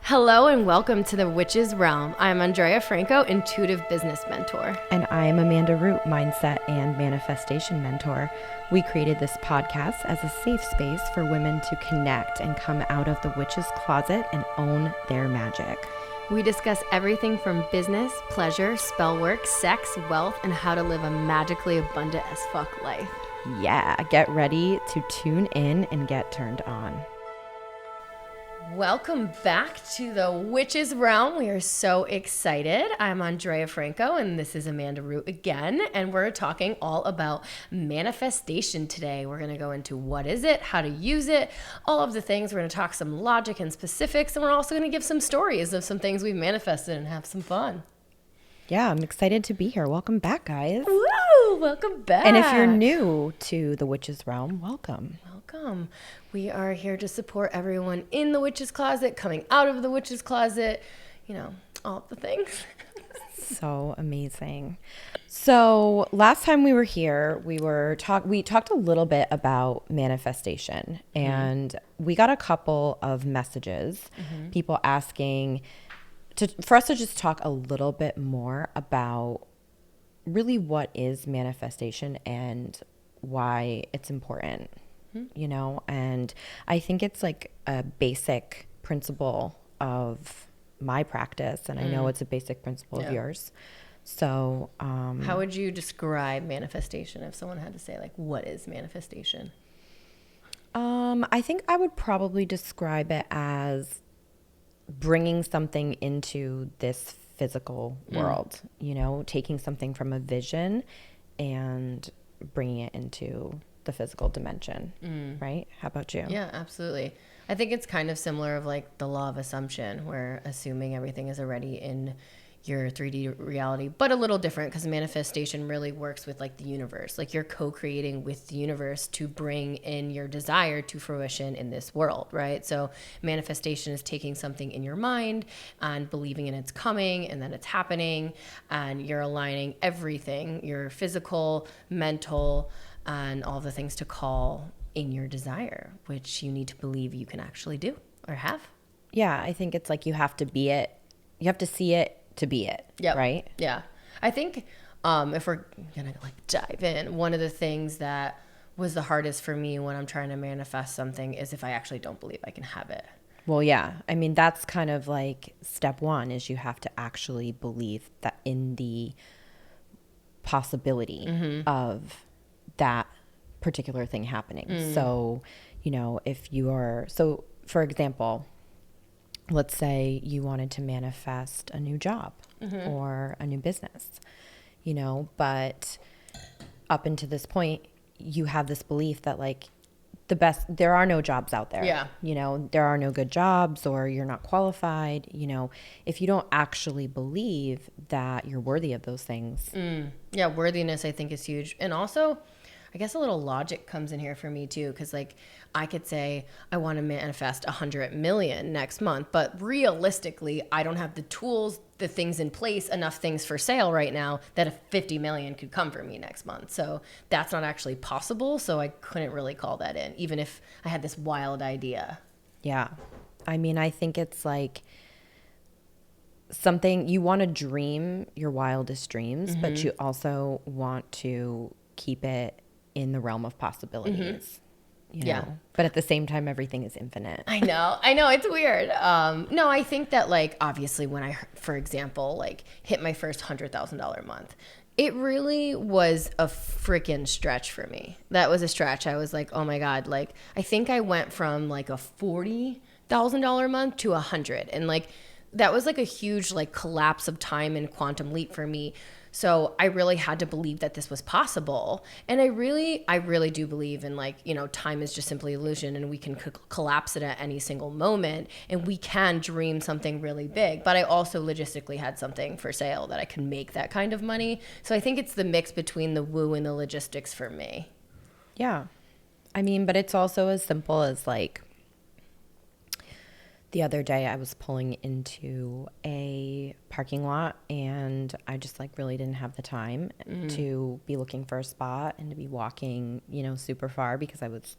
Hello and welcome to the Witch's Realm. I'm Andrea Franco, intuitive business mentor. And I'm Amanda Root, mindset and manifestation mentor. We created this podcast as a safe space for women to connect and come out of the witch's closet and own their magic. We discuss everything from business, pleasure, spell work, sex, wealth, and how to live a magically abundant as fuck life. Yeah, get ready to tune in and get turned on. Welcome back to the Witch's Realm. We are so excited. I'm Andrea Franco and this is Amanda Root again, and we're talking all about manifestation today. We're going to go into what is it, how to use it, all of the things. We're going to talk some logic and specifics, and we're also going to give some stories of some things we've manifested and have some fun. Yeah, I'm excited to be here. Welcome back, guys. Woo! Welcome back. And if you're new to the Witch's Realm, welcome. Welcome. We are here to support everyone in the witch's closet, coming out of the witch's closet, you know, all the things. So amazing. So last time we were here, we talked a little bit about manifestation, and we got a couple of messages, people asking for us to just talk a little bit more about really what is manifestation and why it's important, you know? And I think it's like a basic principle of my practice, and I know it's a basic principle of yours. So how would you describe manifestation if someone had to say, like, what is manifestation? I think I would probably describe it as bringing something into this physical world, you know, taking something from a vision and bringing it into the physical dimension, right? How about you? Yeah, absolutely. I think it's kind of similar of like the law of assumption, where assuming everything is already in your 3D reality, but a little different because manifestation really works with like the universe. Like you're co-creating with the universe to bring in your desire to fruition in this world, right? So manifestation is taking something in your mind and believing in it's coming and then it's happening, and you're aligning everything, your physical, mental, and all the things to call in your desire, which you need to believe you can actually do or have. Yeah, I think it's like you have to be it. You have to see it to be it, right? Yeah. I think if we're gonna like dive in, one of the things that was the hardest for me when I'm trying to manifest something is if I actually don't believe I can have it. Well, yeah. I mean, that's kind of like step one, is you have to actually believe that in the possibility of that particular thing happening. So, you know, so for example, let's say you wanted to manifest a new job or a new business, you know, but up until this point, you have this belief that like there are no jobs out there. Yeah. You know, there are no good jobs, or you're not qualified. You know, if you don't actually believe that you're worthy of those things. Yeah, worthiness I think is huge. And also, I guess a little logic comes in here for me too, because like I could say I want to manifest 100 million next month, but realistically, I don't have the tools, the things in place, enough things for sale right now that a 50 million could come for me next month. So that's not actually possible. So I couldn't really call that in, even if I had this wild idea. Yeah. I mean, I think it's like something you want to dream your wildest dreams, but you also want to keep it in the realm of possibilities, you know? Yeah. But at the same time, everything is infinite. I know, it's weird. No, I think that like, obviously when I, for example, like hit my first $100,000 month, it really was a freaking stretch for me. That was a stretch. I was like, oh my God, like, I think I went from like a $40,000 month to 100. And like, that was like a huge like collapse of time and quantum leap for me. So I really had to believe that this was possible. And I really do believe in like, you know, time is just simply illusion, and we can collapse it at any single moment, and we can dream something really big. But I also logistically had something for sale that I could make that kind of money. So I think it's the mix between the woo and the logistics for me. Yeah. I mean, but it's also as simple as like, the other day I was pulling into a parking lot, and I just like really didn't have the time to be looking for a spot and to be walking, you know, super far because I was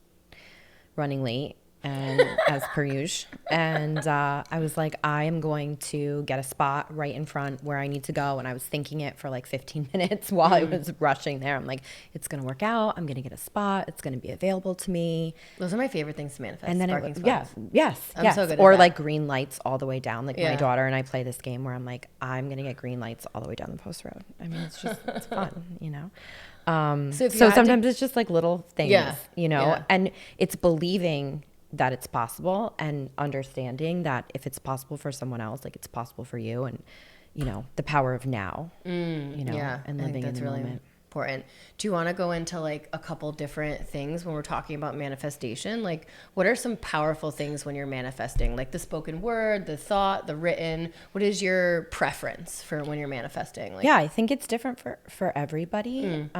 running late. and as per usual. And I was like, I am going to get a spot right in front where I need to go. And I was thinking it for like 15 minutes while I was rushing there. I'm like, it's going to work out. I'm going to get a spot. It's going to be available to me. Those are my favorite things to manifest. And then parking yes, spots. yes, I'm yes. so good at Or that. like green lights all the way down. Like Yeah. my daughter and I play this game where I'm like, I'm going to get green lights all the way down the post road. I mean, it's just, it's fun, you know? So if you So had to- sometimes it's just like little things, Yeah, you know, yeah. and it's believing that it's possible and understanding that if it's possible for someone else, like it's possible for you, and, you know, the power of now, you know, Yeah, and I think living in that's the really moment. important. Do you want to go into like a couple different things when we're talking about manifestation? Like, what are some powerful things when you're manifesting? Like the spoken word, the thought, the written. What is your preference for when you're manifesting? Like, Yeah, I think it's different for everybody.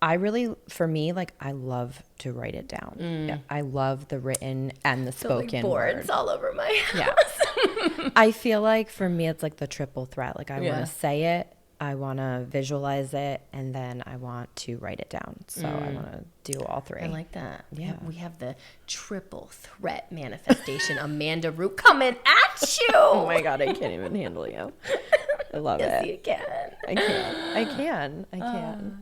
I really, for me, like I love to write it down. Yeah, I love the written and the so like spoken boards word. all over my house. Yeah. I feel like for me, it's like the triple threat. Like I Yeah. want to say it, I want to visualize it, and then I want to write it down. So I want to do all three. I like that. Yeah. We have the triple threat manifestation. Amanda Root coming at you. Oh my God, I can't even handle you. I love Yes, it. you can. I can.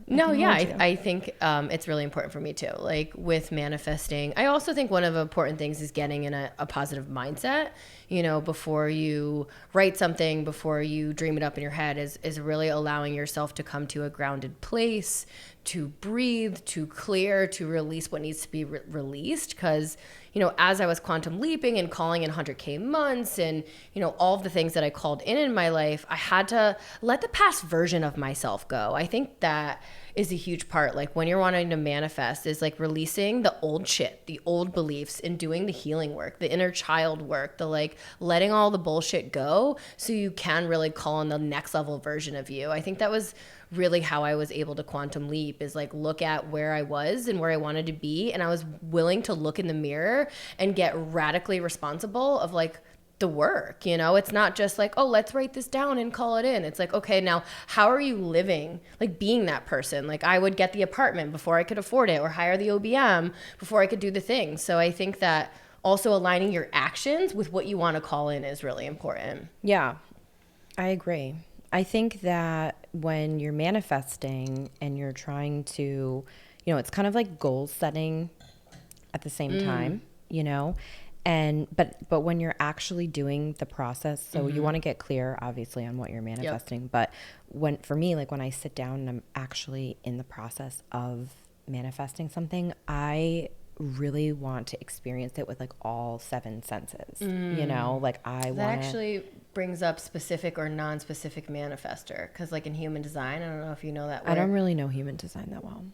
No, can yeah, hold you. I think it's really important for me too. Like with manifesting, I also think one of the important things is getting in a positive mindset. You know, before you write something, before you dream it up in your head, is really allowing yourself to come to a grounded place, to breathe, to clear, to release what needs to be released. Because, you know, as I was quantum leaping and calling in 100K months and, you know, all of the things that I called in my life, I had to let the past version of myself go. I think that is a huge part. Like when you're wanting to manifest is like releasing the old shit, the old beliefs, and doing the healing work, the inner child work, the like letting all the bullshit go so you can really call on the next level version of you. I think that was really how I was able to quantum leap, is like look at where I was and where I wanted to be. And I was willing to look in the mirror and get radically responsible of like the work. You know, it's not just like, oh, let's write this down and call it in. It's like, okay, now how are you living, like being that person? Like I would get the apartment before I could afford it, or hire the OBM before I could do the thing. So I think that also aligning your actions with what you want to call in is really important. Yeah, I agree. I think that when you're manifesting and you're trying to, you know, it's kind of like goal setting at the same time, you know, and but when you're actually doing the process, so you want to get clear obviously on what you're manifesting, but when, for me, like when I sit down and I'm actually in the process of manifesting something, I really want to experience it with like all 7 senses, you know, like I want That actually brings up specific or non-specific manifester, because like in human design, I don't know if you know that word. I don't really know human design that well.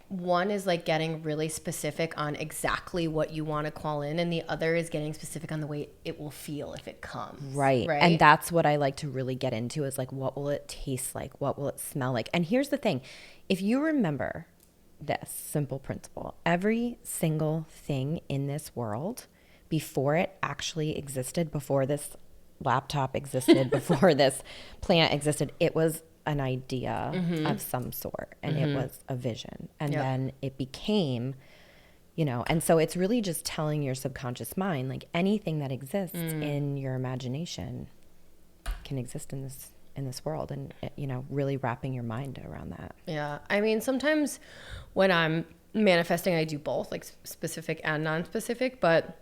One is like getting really specific on exactly what you want to call in, and the other is getting specific on the way it will feel if it comes. Right. And that's what I like to really get into, is like, what will it taste like? What will it smell like? And here's the thing. If you remember this simple principle, every single thing in this world, before it actually existed, before this laptop existed, before this plant existed, it was an idea of some sort, and it was a vision, and then it became, you know, and so it's really just telling your subconscious mind, like anything that exists in your imagination can exist in this world, and, you know, really wrapping your mind around that. Yeah. I mean, sometimes when I'm manifesting, I do both, like specific and non-specific, but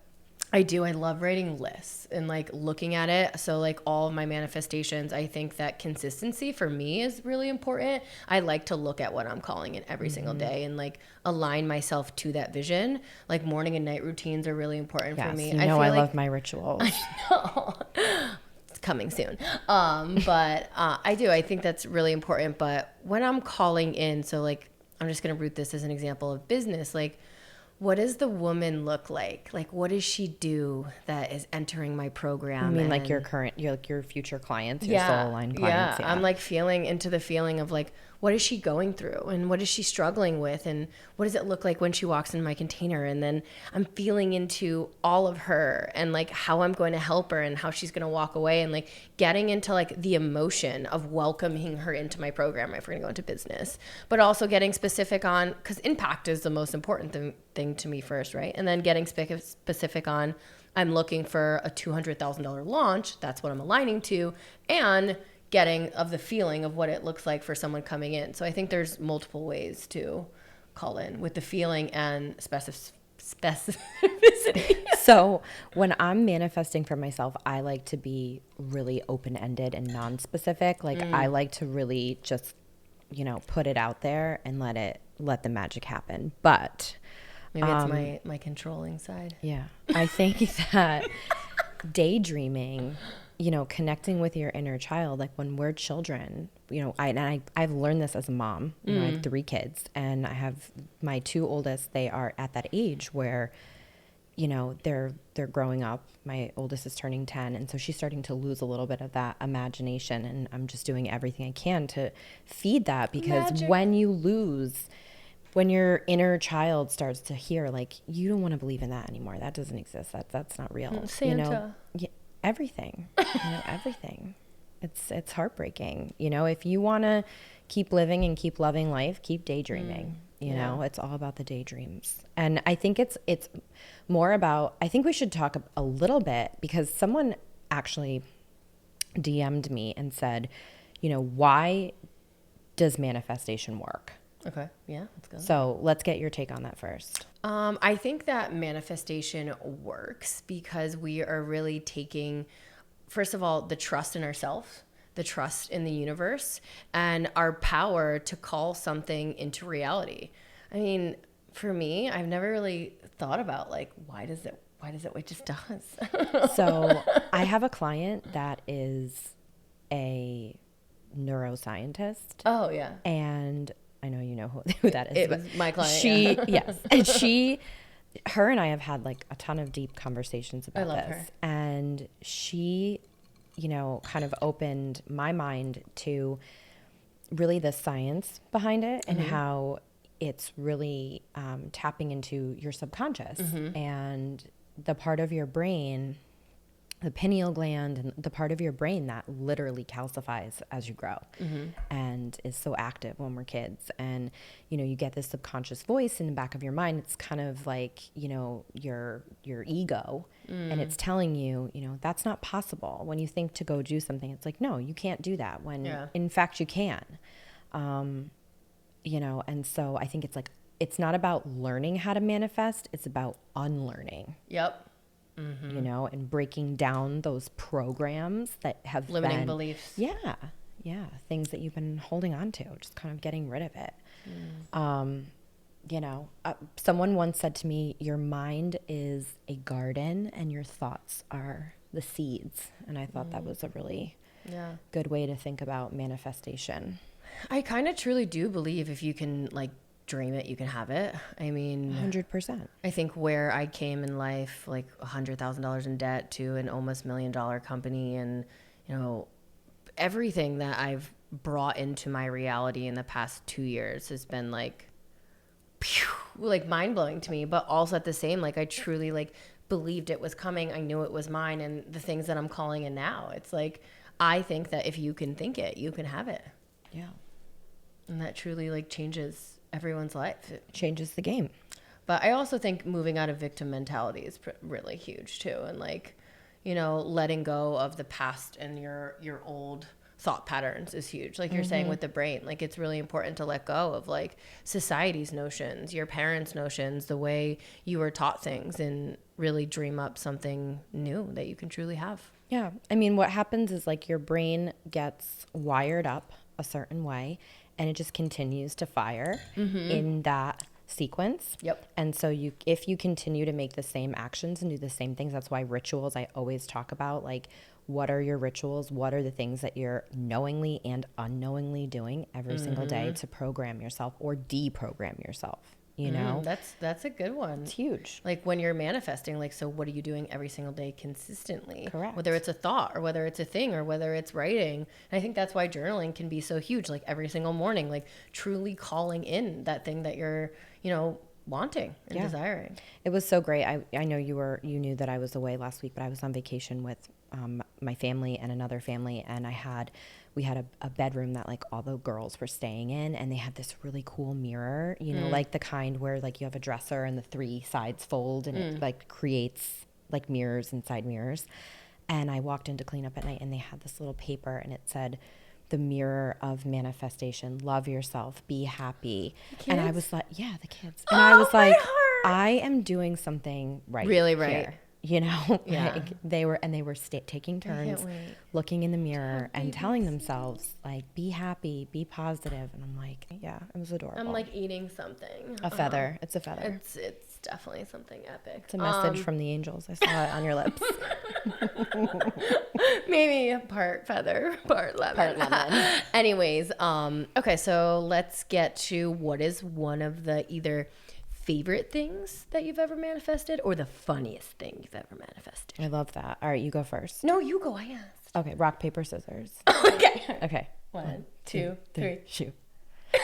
I love writing lists and like looking at it. So like all of my manifestations, I think that consistency for me is really important. I like to look at what I'm calling in every single day and like align myself to that vision. Like morning and night routines are really important for me. You know, I feel love my rituals. It's coming soon. But I do. I think that's really important. But when I'm calling in, so like I'm just going to root this as an example of business, like what does the woman look like? Like, what does she do that is entering my program? I mean, like and your future clients, your soul aligned clients. Yeah. I'm like feeling into the feeling of like, what is she going through and what is she struggling with? And what does it look like when she walks in my container? And then I'm feeling into all of her and like how I'm going to help her and how she's going to walk away, and like getting into like the emotion of welcoming her into my program if we're going to go into business, but also getting specific on, because impact is the most important thing to me first, right? And then getting specific on, I'm looking for a $200,000 launch. That's what I'm aligning to. And getting of the feeling of what it looks like for someone coming in. So I think there's multiple ways to call in with the feeling and specificity. So when I'm manifesting for myself, I like to be really open-ended and non-specific. Like I like to really just, put it out there and let the magic happen. But maybe it's my controlling side. yeah, I think that daydreaming, connecting with your inner child, like when we're children, I've learned this as a mom. I have 3 kids, and I have my 2 oldest. They are at that age where, they're growing up. My oldest is turning 10, and so she's starting to lose a little bit of that imagination, and I'm just doing everything I can to feed that, because Magic. when your inner child starts to hear, like, you don't want to believe in that anymore. That doesn't exist. That's not real. Santa. Yeah, everything. Everything. It's heartbreaking. If you want to keep living and keep loving life, keep daydreaming. It's all about the daydreams. And I think it's more about, I think we should talk a little bit, because someone actually DM'd me and said, why does manifestation work? Okay. Yeah, let's go. So let's get your take on that first. I think that manifestation works because we are really taking, first of all, the trust in ourselves, the trust in the universe, and our power to call something into reality. I mean, for me, I've never really thought about why does it just does. So I have a client that is a neuroscientist. Oh yeah. And I know you know who that is. It was my client. Yes. And her and I have had a ton of deep conversations about I love this. her. And she, kind of opened my mind to really the science behind it, and how it's really tapping into your subconscious and the part of your brain, the pineal gland, and the part of your brain that literally calcifies as you grow and is so active when we're kids. And, you get this subconscious voice in the back of your mind. It's kind of like, your ego, and it's telling you, that's not possible. When you think to go do something, it's like, no, you can't do that, when in fact you can. And so I think it's not about learning how to manifest. It's about unlearning. Yep. And breaking down those programs that have Limiting beliefs. Yeah. Things that you've been holding on to, just kind of getting rid of it. Someone once said to me, your mind is a garden and your thoughts are the seeds. And I thought that was a really good way to think about manifestation. I kind of truly do believe if you can dream it, you can have it. I mean, 100%. I think where I came in life, $100,000 in debt to an almost $1 million company, and everything that I've brought into my reality in the past 2 years has been mind blowing to me. But also at the same, I truly believed it was coming. I knew it was mine, and the things that I'm calling in now, it's I think that if you can think it, you can have it. Yeah. And that truly changes everyone's life. It changes the game. But I also think moving out of victim mentality is really huge too. And letting go of the past and your old thought patterns is huge. You're saying with the brain, it's really important to let go of society's notions, your parents' notions, the way you were taught things, and really dream up something new that you can truly have. Yeah. I mean, what happens is your brain gets wired up a certain way, and it just continues to fire in that sequence. Yep. And so if you continue to make the same actions and do the same things, that's why rituals, I always talk about, what are your rituals? What are the things that you're knowingly and unknowingly doing every single day to program yourself or deprogram yourself? That's a good one. It's huge. When you're manifesting, so what are you doing every single day consistently? Correct. Whether it's a thought or whether it's a thing or whether it's writing. And I think that's why journaling can be so huge. Every single morning, truly calling in that thing that you're, wanting and desiring. It was so great. I know you knew that I was away last week, but I was on vacation with my family and another family, and we had a bedroom that like all the girls were staying in, and they had this really cool mirror, you know, like the kind where like you have a dresser and the three sides fold and it like creates like mirrors inside mirrors. And I walked in to clean up at night and they had this little paper and it said, "The mirror of manifestation, love yourself, be happy." And I was like, yeah, the kids. And I was like, I am doing something right. Really right. Here. You know, Yeah. like they were taking turns looking in the mirror and telling themselves like, be happy, be positive. And I'm like, yeah, it was adorable. I'm like eating something. A feather. It's a feather. It's definitely something epic. It's a message from the angels. I saw it on your lips. Maybe part feather, part lemon. Anyways, okay, so let's get to what is one of the either favorite things that you've ever manifested or the funniest thing you've ever manifested. I love that. All right, you go first. No, you go. I asked. Okay, rock, paper, scissors. Okay. 1, 2, 3. Shoot.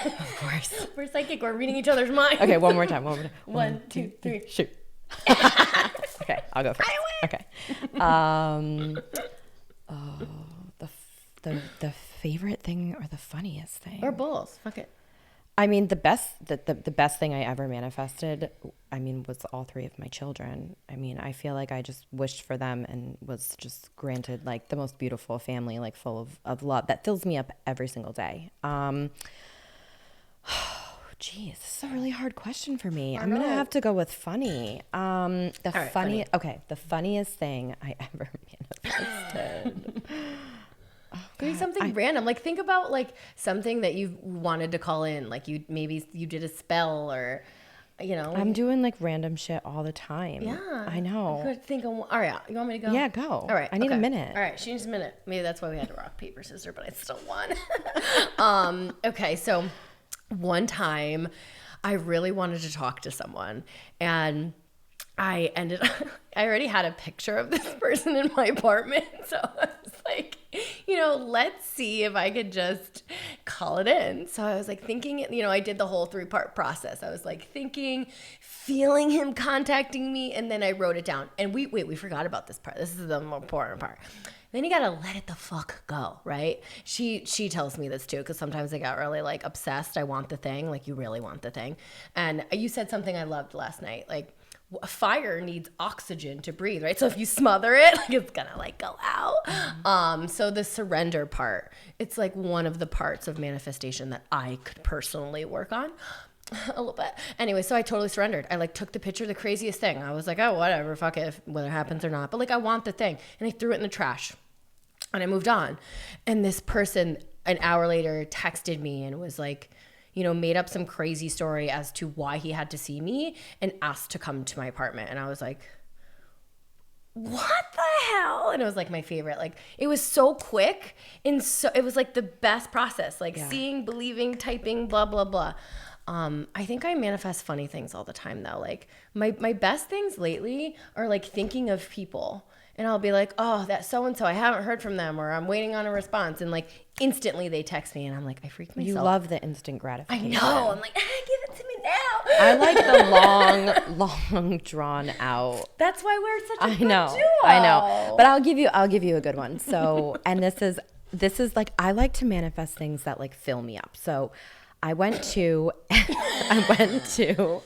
Of course. We're psychic. We're reading each other's minds. Okay, one more time. 1, 2, 3. Shoot. Okay, I'll go first. Okay. The favorite thing or the funniest thing? Or both. Fuck it. I mean, the best thing I ever manifested, I mean, was all three of my children. I mean, I feel like I just wished for them and was just granted like the most beautiful family, like full of love that fills me up every single day. Geez, this is a really hard question for me. I'm going to have to go with funny. Funny. Okay, the funniest thing I ever manifested. Maybe something random. Like think about like something that you wanted to call in. Like you did a spell or, you know. I'm doing like random shit all the time. Yeah. I know. I could think of one. All right. You want me to go? Yeah, go. All right. I need a minute. All right. She needs a minute. Maybe that's why we had to rock, paper, scissors, but I still won. Okay. So one time I really wanted to talk to someone and I already had a picture of this person in my apartment. So I was like, you know, let's see if I could just call it in. So I was like thinking, you know, I did the whole 3-part process. I was like thinking, feeling him contacting me, and then I wrote it down. And we forgot about this part. This is the more important part. Then you gotta let it the fuck go, right? She tells me this too, because sometimes I got really like obsessed. I want the thing, like you really want the thing. And you said something I loved last night, like fire needs oxygen to breathe, right? So if you smother it, like it's gonna like go out. So the surrender part, it's like one of the parts of manifestation that I could personally work on a little bit. Anyway, so I totally surrendered. I like took the picture, the craziest thing. I was like, oh, whatever, fuck it, whether it happens or not. But like I want the thing. And I threw it in the trash and I moved on. And this person an hour later texted me and was like, you know, made up some crazy story as to why he had to see me and asked to come to my apartment. And I was like, what the hell? And it was like my favorite. Like it was so quick and so it was like the best process. Like seeing, believing, typing, blah, blah, blah. I think I manifest funny things all the time though. Like my best things lately are like thinking of people. And I'll be like, oh, that so-and-so, I haven't heard from them, or I'm waiting on a response. And like instantly they text me and I'm like, I freak myself. You love the instant gratification. I know. I'm like, give it to me now. I like the long drawn out. That's why we're such a good duo. I know. But I'll give you a good one. So, and this is like, I like to manifest things that like fill me up. So I went to me too.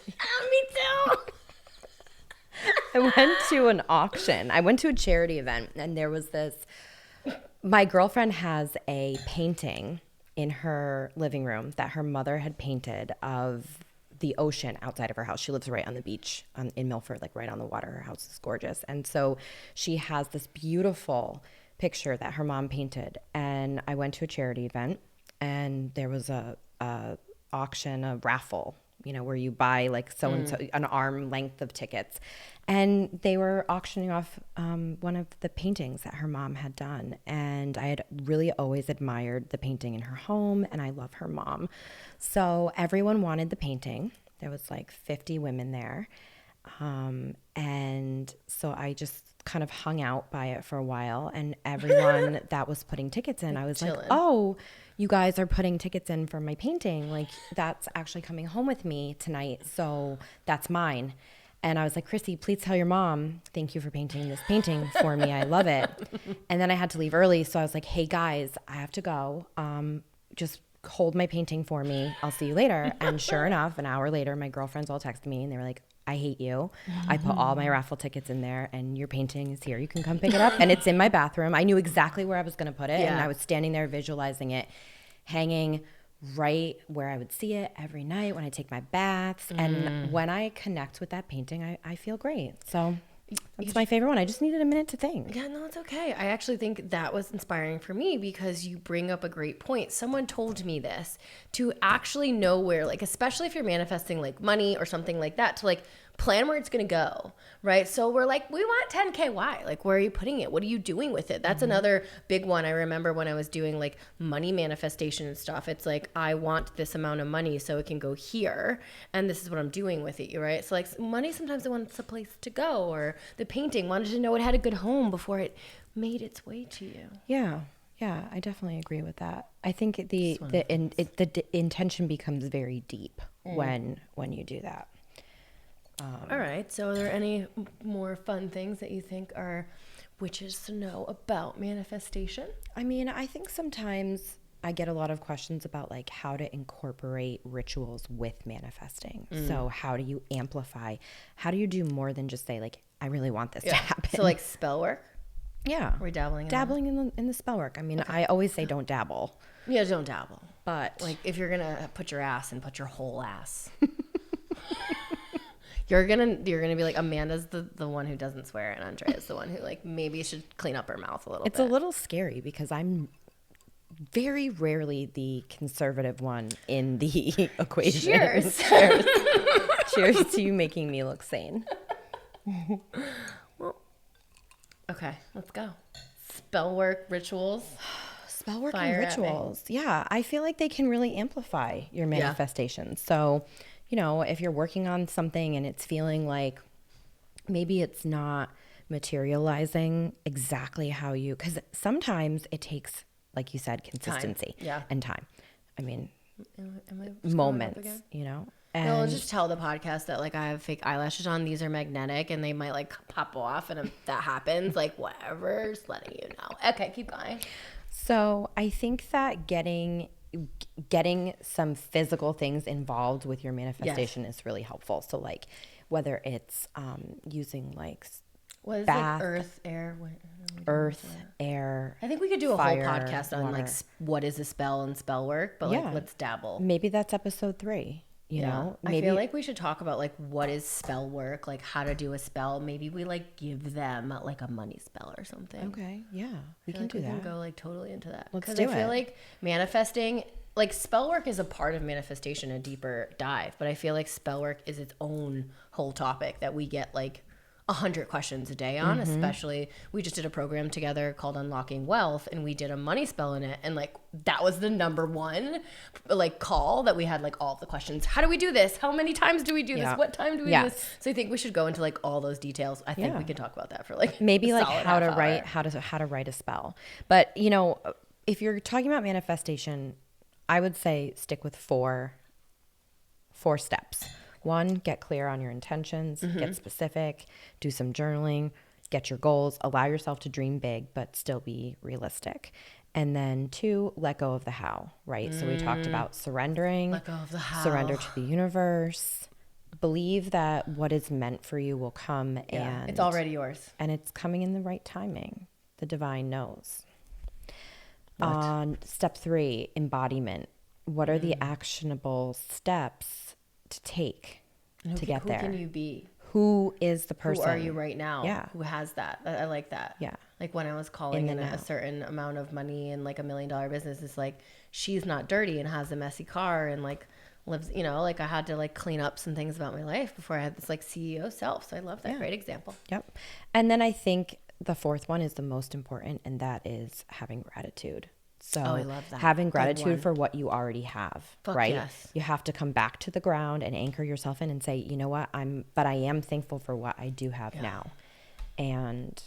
I went to an auction. I went to a charity event and there was my girlfriend has a painting in her living room that her mother had painted of the ocean outside of her house. She lives right on the beach in Milford, like right on the water. Her house is gorgeous. And so she has this beautiful picture that her mom painted. And I went to a charity event and there was a auction, a raffle, you know, where you buy like so-and-so an arm length of tickets. And they were auctioning off one of the paintings that her mom had done. And I had really always admired the painting in her home, and I love her mom. So everyone wanted the painting. There was like 50 women there. And so I just kind of hung out by it for a while. And everyone that was putting tickets in, I was chilling. like, oh, you guys are putting tickets in for my painting. Like that's actually coming home with me tonight. So that's mine. And I was like, Chrissy, please tell your mom, thank you for painting this painting for me. I love it. And then I had to leave early. So I was like, hey guys, I have to go. Just hold my painting for me. I'll see you later. And sure enough, an hour later, my girlfriends all texted me and they were like, I hate you. I put all my raffle tickets in there and your painting is here. You can come pick it up. And it's in my bathroom. I knew exactly where I was going to put it. And I was standing there visualizing it hanging right where I would see it every night when I take my baths. And when I connect with that painting, I feel great. So that's my favorite one. I just needed a minute to think. Yeah, no, it's okay. I actually think that was inspiring for me because you bring up a great point. Someone told me this, to actually know where, like, especially if you're manifesting like money or something like that, to like plan where it's going to go, right? So we're like, we want 10K. Why? Like, where are you putting it? What are you doing with it? That's another big one. I remember when I was doing like money manifestation and stuff, it's like, I want this amount of money so it can go here. And this is what I'm doing with it, right? So like money, sometimes it wants a place to go, or the painting wanted to know it had a good home before it made its way to you. Yeah. Yeah, I definitely agree with that. I think the intention becomes very deep when you do that. All right. So are there any more fun things that you think are witches to know about manifestation? I mean, I think sometimes I get a lot of questions about like how to incorporate rituals with manifesting. So how do you amplify? How do you do more than just say like, I really want this to happen? So like spell work? Yeah. We're dabbling in the spell work. I mean, I always say don't dabble. Yeah, don't dabble. But like if you're going to put your ass and put your whole ass. You're gonna be like, Amanda's the one who doesn't swear, and Andrea is the one who like maybe should clean up her mouth a little bit. It's a little scary because I'm very rarely the conservative one in the equation. Cheers. Cheers. Cheers to you making me look sane. Well, okay, let's go. Spell work, rituals. Spell work and rituals. Yeah, I feel like they can really amplify your manifestations. So, you know, if you're working on something and it's feeling like maybe it's not materializing exactly how you, because sometimes it takes, like you said, consistency and time. I mean, moments, you know. And I'll just tell the podcast that like I have fake eyelashes on. These are magnetic and they might like pop off. And if that happens, like whatever, just letting you know. Okay, keep going. So I think that getting some physical things involved with your manifestation is really helpful. So like whether it's using like what is bath, like earth, air, air. I think we could do a fire, whole podcast on water. like what is a spell and spell work, but like let's dabble. Maybe that's episode 3. You know, maybe, I feel like we should talk about like what is spell work, like how to do a spell. Maybe we like give them like a money spell or something. Okay, yeah, we can do that. We can go like totally into that. Let's do it. Because I feel like manifesting, like spell work is a part of manifestation, a deeper dive. But I feel like spell work is its own whole topic that we get like 100 questions a day on. Especially, we just did a program together called Unlocking Wealth, and we did a money spell in it, and like that was the number one like call that we had, like all of the questions. How do we do this? How many times do we do this? What time do we do this? So I think we should go into like all those details. I think we could talk about that for like maybe like how to write a spell. But you know, if you're talking about manifestation, I would say stick with four steps. 1, get clear on your intentions, get specific, do some journaling, get your goals, allow yourself to dream big, but still be realistic. And then 2, let go of the how, right? So we talked about surrendering, let go of the how. Surrender to the universe, believe that what is meant for you will come and it's already yours. And it's coming in the right timing. The divine knows. On step 3, embodiment. What are the actionable steps to take to get there? Who can you be? Who is the person? Who are you right now? Yeah. Who has that? I like that. Yeah. Like when I was calling in a certain amount of money and like $1 million business, it's like she's not dirty and has a messy car and like lives, you know, like I had to like clean up some things about my life before I had this like CEO self. So I love that. Great example. Yep. And then I think the 4th one is the most important, and that is having gratitude. So I love that. Having gratitude for what you already have, right? Yes. You have to come back to the ground and anchor yourself in and say, you know what, I am thankful for what I do have now. And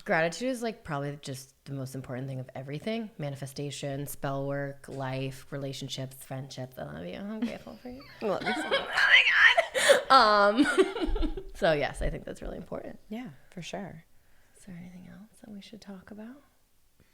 gratitude is like probably just the most important thing of everything. Manifestation, spell work, life, relationships, friendships. I love you. I'm grateful for you. Love you so much. Oh my God. So yes, I think that's really important. Yeah, for sure. Is there anything else that we should talk about?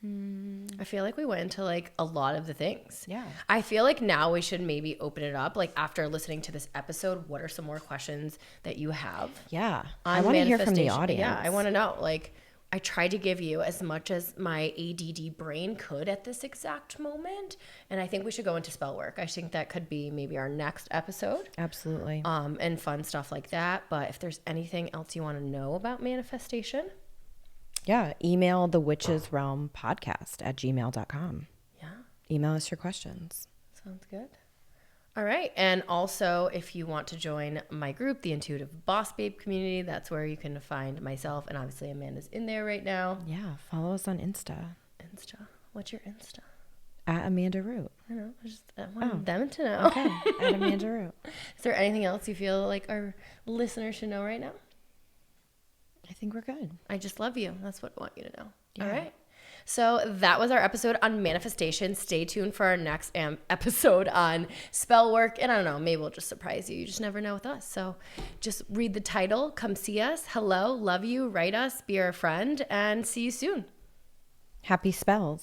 I feel like we went into like a lot of the things. Yeah. I feel like now we should maybe open it up. Like after listening to this episode, what are some more questions that you have? Yeah. On I want to hear from the manifestation? audience. Yeah, I want to know. Like I tried to give you as much as my ADD brain could at this exact moment. And I think we should go into spell work. I think that could be maybe our next episode. Absolutely. And fun stuff like that. But if there's anything else you want to know about manifestation, Yeah, email the Witches Realm podcast at gmail.com. yeah, Email us your questions. sounds good. All right. And also, if you want to join my group, the Intuitive Boss Babe community, that's where you can find myself. And obviously, Amanda's in there right now. Yeah, follow us on Insta. Insta. What's your Insta? At Amanda Root. I don't know. I want them to know. Okay, at Amanda Root. Is there anything else you feel like our listeners should know right now? I think we're good. I just love you. That's what I want you to know. Yeah. All right. So that was our episode on manifestation. Stay tuned for our next episode on spell work. And I don't know, maybe we'll just surprise you. You just never know with us. So just read the title, come see us. Hello, love you, write us, be our friend, and see you soon. Happy spells.